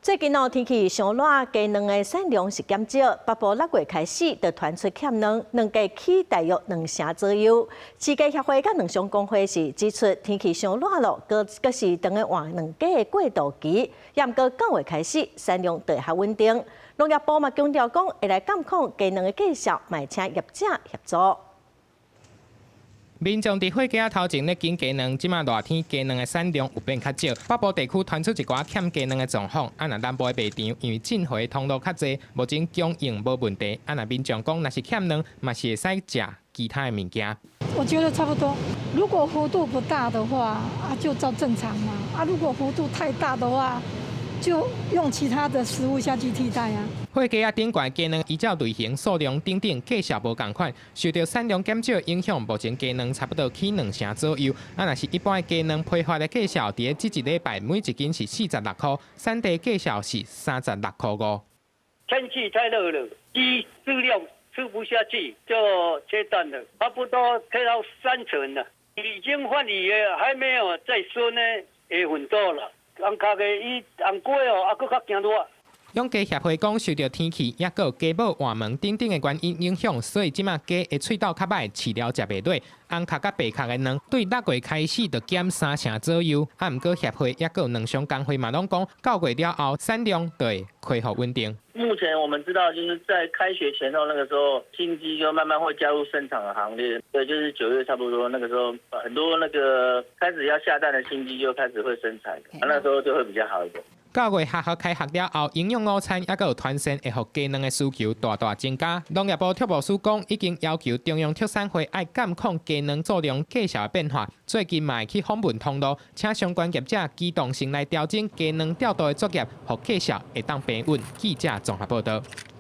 最近天氣上熱，雞卵的產量是減少。北部6月開始就傳出欠卵，卵價起大約2成左右。飼雞協會甲農商公會是指出，天氣上熱了，閣是等於換卵雞的過渡期。也毋過9月開始產量就會較穩定。農業部嘛強調講，會來監控雞卵的介紹，嘛請業者協助。民眾佇火雞仔頭前咧揀雞卵，即馬熱天雞卵的產量有變較少。北部地區傳出一寡欠雞卵的狀況，若南部的賣場因為進貨通路較濟，目前供應無問題。若民眾講，若是欠卵，嘛是會使食其他的物件。我覺得差不多，如果幅度不大的話，就照正常嘛。如果幅度太大的話，就用其他的食物下去替代啊。火雞仔頂懸雞卵依照類型、數量等等介紹無共款，受到產量減少影響，目前雞卵差不多起2成左右。若是一般的雞卵批發的介紹，佇即一禮拜每一斤是46塊，產地介紹是36塊5。天氣太熱了，雞質量吃不下去，就切斷了，差不多切到3成了。已經換魚了，還沒有再說呢，也很多了。紅殼的伊紅雞哦，閣較驚熱。養雞協會講，受到天氣也閣雞母換毛等等的原因影響，所以即馬雞的喙鬥較歹，飼料食袂落。紅殼甲白殼的卵，對6月開始就減3成左右。毋過協會也閣農商工會嘛攏講，9月了後產量就會恢復穩定。目前我們知道，就是在開學前後那個時候，新雞就慢慢會加入生產的行列。對，就是9月差不多那個時候，很多那個開始要下蛋的新雞就開始會生產，那時候就會比較好一點。9月學校開學了後，營養午餐也閣有傳線，會互雞卵的需求大大增加。農業部畜牧署講，已經要求中央畜產會愛監控雞卵數量介紹的變化。最近嘛會去訪問通路，請相關業者機動性來調整雞卵調度的作業，互介紹會當平穩。記者綜合報道。